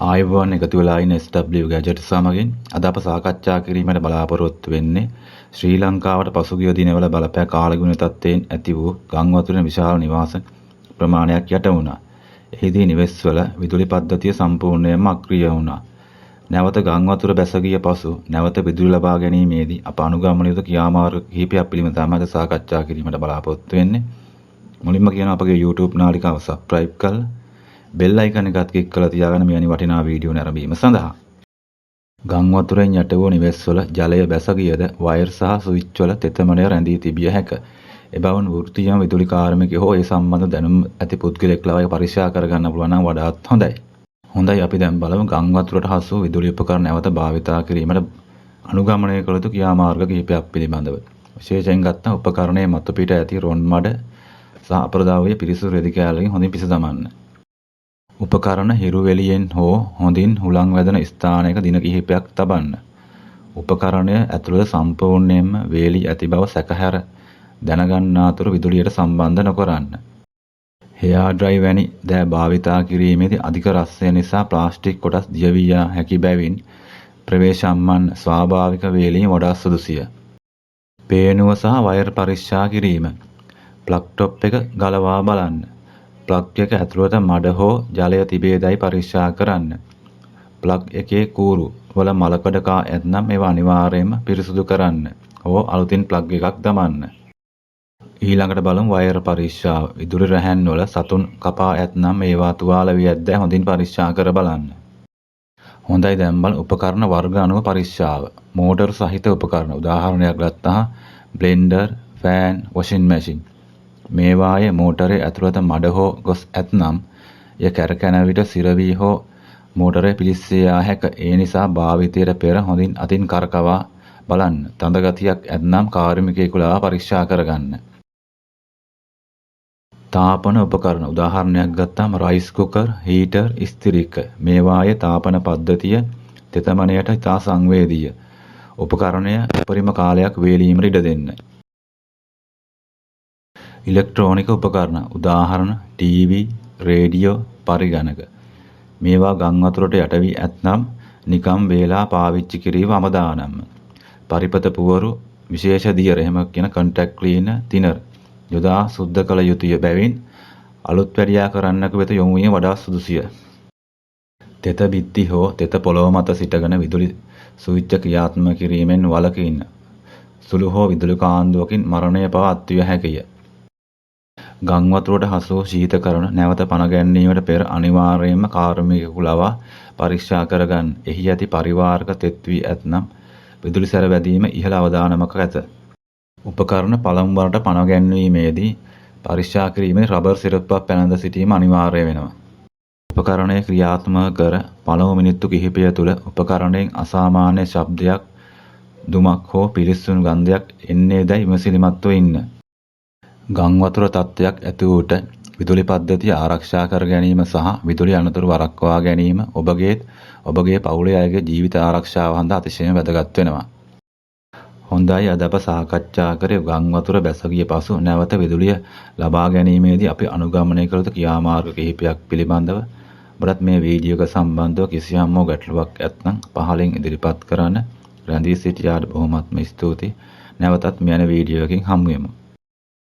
ආයුබෝවන් එකතු වෙලා ඉන්න SW ගැජට් සමගින් අද අප සාකච්ඡා කිරීමට බලාපොරොත්තු වෙන්නේ ශ්‍රී ලංකාවට පසුගිය දිනවල බලපෑ කාලගුණ තත්ත්වයෙන් ඇති වූ ගම් වතුරේ විශාල නිවාස ප්‍රමාණයක් යට වුණා. එහිදී නිවෙස්වල විදුලි පද්ධතිය සම්පූර්ණයෙන්ම අක්‍රිය වුණා. නැවත ගම් වතුර බැස ගිය පසු නැවත විදුලි ලබා ගැනීමේදී අප අනුගමන යුතු ක්‍රියාමාර්ග කිහිපයක් පිළිබඳව තමයි අද සාකච්ඡා කිරීමට බලාපොරොත්තු වෙන්නේ. මුලින්ම කියනවා අපගේ YouTube නාලිකාව subscribe කරලා බෙල් අයිකන් එකත් ක්ලික් කරලා තියාගන්න මෙවැනි වටිනා වීඩියෝ නැරඹීම සඳහා. ගම් වතුරෙන් යට වූ නිවෙස්වල ජලය බැස ගියද වයර් සහ ස්විච් වල තෙතමනය රැඳී තිබිය හැක. එබැවින් වෘත්තීය විදුලි කාර්මිකයෝ හෝ ඒ සම්බන්ධ දැනුම ඇති පුද්ගලයෙක් ලවා පරීක්ෂා කරගන්න පුළුවන් නම් වඩාත් හොඳයි. හොඳයි අපි දැන් බලමු ගම් වතුරට හසු විදුලි උපකරණ නැවත භාවිතා කිරීමට අනුගමනය කළ යුතු ක්‍රියාමාර්ග කිහිපයක් පිළිබඳව. විශේෂයෙන් ගත්තා උපකරණයේ මතු පිට ඇති රොන් මඩ සහ අප්‍රදාවයේ පිරිසුදු රෙදි කෑල්ලකින් හොඳින් පිස දමන්න. උපකරණ හිරු වෙලියෙන් හෝ හොඳින් හුලං වැදෙන ස්ථානයක දින කිහිපයක් තබන්න. උපකරණය ඇතුළත සම්පූර්ණයෙන්ම වේලි ඇති බව සැකහැර දැනගන්නාතුරු විදුලියට සම්බන්ධ නොකරන්න. හෙයා ඩ්‍රයි වැනි දෑ භාවිතා කිරීමේදී අධික රස්ය නිසා ප්ලාස්ටික් කොටස් දිය වී යා හැකි බැවින් ප්‍රවේශම්මන් ස්වාභාවික වේලීම වඩා සුදුසුය. පේනුව සහ වයර් පරීක්ෂා කිරීම. ප්ලග් ටොප් එක ගලවා බලන්න. ප්ලග් එක ඇතුළත මඩ හෝ ජලය තිබේදයි පරීක්ෂා කරන්න. ප්ලග් එකේ කූරු වල මලකඩ කා ඇතනම් ඒවා අනිවාර්යයෙන්ම පිරිසුදු කරන්න හෝ අලුතින් ප්ලග් එකක් දමන්න. ඊළඟට බලමු වයර් පරීක්ෂාව. විදුලි රැහැන් වල සතුන් කපා ඇතනම් ඒවා තුවාල වී ඇද්ද හොඳින් පරීක්ෂා කර බලන්න. හොඳයි දැන් බලමු උපකරණ වර්ග අනුව පරීක්ෂාව. මෝටර් සහිත උපකරණ උදාහරණයක් ගත්තා බ්ලෙන්ඩර්, ෆෑන්, වොෂින් මැෂින්. මේවායේ මෝටරේ ඇතුළත මඩ හෝ ගොස් ඇතනම් එය කැරකෙන විට සිරවී හෝ මෝටරේ පිලිස්සේ යා හැක. ඒ නිසා භාවිතයට පෙර හොඳින් අතින් කරකවා බලන්න. තද ගතියක් ඇතනම් කාර්මිකයෙකු ලවා පරීක්ෂා කරගන්න. තාපන උපකරණ උදාහරණයක් ගත්තාම රයිස් කුකර්, හීටර්, ඉස්තිරික. මේවායේ තාපන පද්ධතිය තෙතමනයට ඉතා සංවේදීය. උපකරණය උපරිම කාලයක් වේලීමට ඉඩ දෙන්න. ඉලෙක්ට්‍රෝනික උපකරණ උදාහරණ ටීවී, රේඩියෝ, පරිගණක. මේවා ගම් වතුරට යට වී ඇතනම් නිකම් වේලා පාවිච්චි කිරීම අවදානම්ම. පරිපත පුවරු, විශේෂ දියර එහෙම කියන කන්ටැක්ට් ක්ලීනර්, තිනර් යොදා සුද්ධ කළ යුතුය බැවින් අලුත් වැඩියා කරන්නක වෙත යොමු වීම වඩා සුදුසුය. තෙත බිත්ති හෝ තෙත පොළොව මත සිටගෙන විදුලි ස්විච් ක්‍රියාත්මක කිරීමෙන් වළකින්න. සුළු හෝ විදුලි කාන්දුවකින් මරණය පවා අත්විය හැකිය. ගම් වතුරට හසු ශීතකරණ නැවත පණ ගැනීමට පෙර අනිවාර්යයෙන්ම කාර්මිකයෙකු ලවා පරීක්ෂා කරගන්න. එහි ඇති පරිවාරක තෙත් වී ඇතනම් විදුලි සැර වැදීම ඉහළ අවදානමක ඇත. උපකරණ පළමු වරට පණ ගැන්වීමේදී පරීක්ෂා කිරීමේ රබර් සිරප්පක් පැනඳ සිටීම අනිවාර්ය වෙනවා. උපකරණය ක්‍රියාත්මක කර පළමු මිනිත්තු කිහිපය තුළ උපකරණයෙන් අසාමාන්‍ය ශබ්දයක්, දුමක් හෝ පිරිස්සුණු ගන්ධයක් එන්නේදයි විමසිලිමත්ව ඉන්න. ගම් වතුර තත්ත්වයක් ඇති වූට විදුලි පද්ධතිය ආරක්ෂා කර ගැනීම සහ විදුලි අනතුරු වළක්වා ගැනීම ඔබගේ පවුලේ අයගේ ජීවිත ආරක්ෂාව හඳ අතිශයින් වැදගත් වෙනවා. හොඳයි අද අප සාකච්ඡා කරේ ගම් වතුර බැස ගිය පසු නැවත විදුලිය ලබා ගැනීමේදී අපි අනුගමනය කළ යුතු ක්‍රියාමාර්ග කිහිපයක් පිළිබඳව. ඔබට මේ වීඩියෝ එක සම්බන්ධව කිසියම් ගැටලුවක් ඇත්නම් පහලින් ඉදිරිපත් කරන්න. රැඳී සිටියාට බොහොමත්ම ස්තුතියි. නැවතත් මෙවැනි වීඩියෝ එකකින් හමු වෙමු.